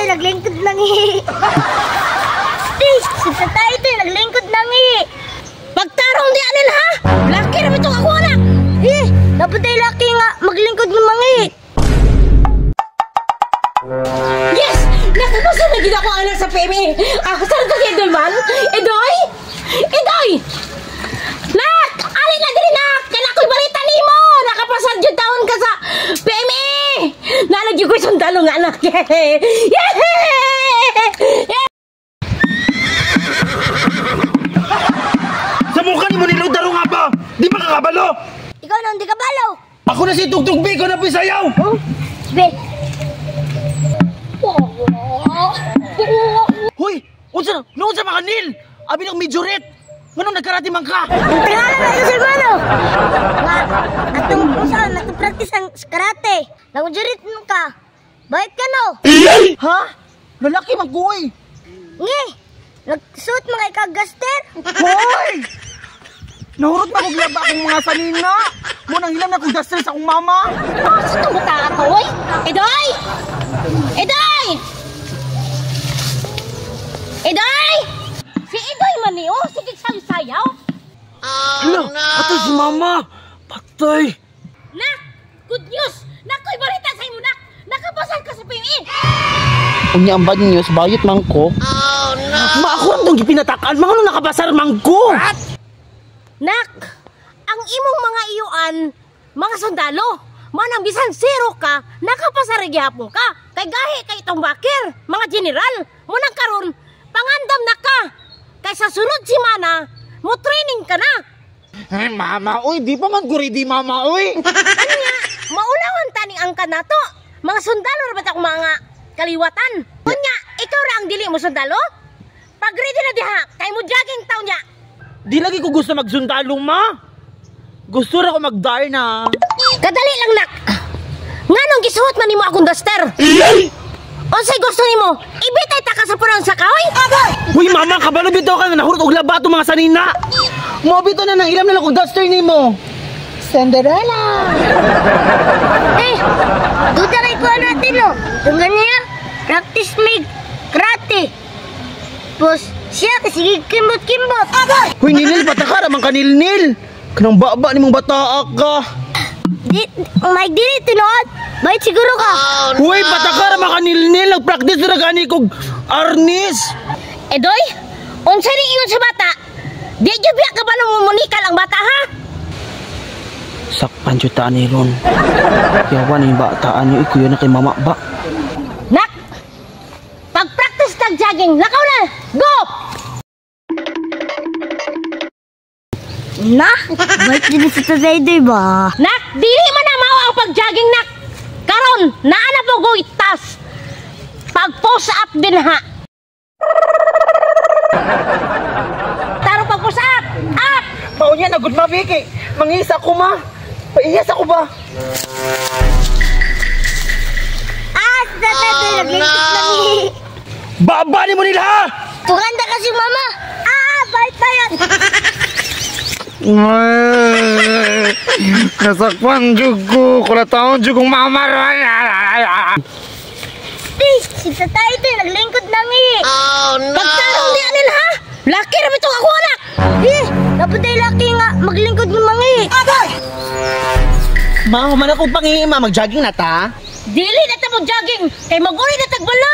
naglingkod ng ihi. Si tatay ito naglingkod ng ihi. Pagtarong di anil ha? Laki na itong ako anak. Dapat ay laki nga maglingkod ng mga ihi. Yes! Nakapasa na gina ko anak sa PME. Ako saan ka kay Edoy man? Edoy! Edoy! Nak! Ali na din nak! Kailan ko'y balita ni mo! Nakapasa dyan taon ka sa PME! Nalagyo ko'y sundalo nga anak. Sa mukha ni mo niludaro nga ba? Di ba kakabalo? Ikaw na hindi ka balo. Ako na si Tugtog B, ikaw na po'y sayaw! Be. Hoy! Unsa mga nil? Abi ng majoret! Manong nagkarati man ka? Ang tingala na ito, Silvano. Nga, atong pusan, atong practice ang karate. Nangujurit mo ka. Bait ka no? Ha? Lalaki man ko eh! Ngi, nagsuot mga ikagaster. Hoy! Nahurot pa kong laba akong mga sanina! Munang hilam na kong duster sa akong mama! Sa itong bata ako, oy! Edoy! Edoy! Edoy! Si Edoy man ni, oh! Sige sayaw! Hala! Ato si mama! Patay! Nak! Good news! Nako'y balita sa'yo mo, nak! Nakapasan ka sa PME! Unya ang bad news, bayot man ko. Oh no! Ma, ako ang itong ipinatakaan, mga nung nakabasar man ko! Nak! Ang imong mga iyuan, mga sundalo, manang bisan zero ka, nakapasarigihapon ka. Kay gahi kay itong bakir, mga general, munang karon, pangandam na ka. Kay sa sunod simana, mo training ka na. Ay, mama, oy, di pa man guri di mama, oy! Ano nga, maulawan taning angka na to. Mga sundalo na ba't ako mga kaliwatan? Kunya, ikaw ra ang dili mo sundalo? Pag ready na diha, kay mo jogging taw niya. Di lagi ko gusto magsundalo, ma! Gusto na ko mag-dar na. Kadali lang, nak! Nga nung gisuot man nimo akong duster? Unsay gusto nimo? Ibitay ta ka sa purang sakaw? Uy, mama, kabalo bitaw ka na nahurot og laba itong mga sanina! Mobito na nang ilam na lang kong duster nimo. Cinderella! Duda kay ko natin no. Tunggan niya, practice make karate. Bos, siya kasi kimbot-kimbot. Uy, Nilil, patakara man ka, Nilil! Kanang baba ni mong bataa ka! May dili tinood. Bait siguro ka. Uy, patakara man ka, Nilil! Nag-practice na gani kong arnis! Edoy, unsay ning ingon sa bata? Di jud biya ka ba nang munikal ang bata ha? Sakpan jud ta ni ron. Yawan ni bataan niyo ikuyo na kay mama ba. Nak! Pag-practice tag jogging, lakaw na! Go! Na, bait din sa tatay, di ba? Nak, dili man na mao ang pag-jogging, nak. Karon, naana po go itas. Pag-push up din ha. Taro pag-push up! Up! Paunya na good mabiki. Mangisa ko ma. Paiyas ako ba? Sa tatay, naglingkod ng ihi. Baba ni mo nila ha! Tuganda kasi mama. Bait pa yan. Nasakpan jud ko. Kulataon jud kong mama. Si tatay ito naglingkod ng ihi. Pagtarong di anil ha? Laki na itong ako anak! Dapat ay laki nga maglingkod ng mga ihi. Ma, man akong pangihima. Mag-jogging na ta? Dili na ta mo jogging! Kay mag-uli na tagbala!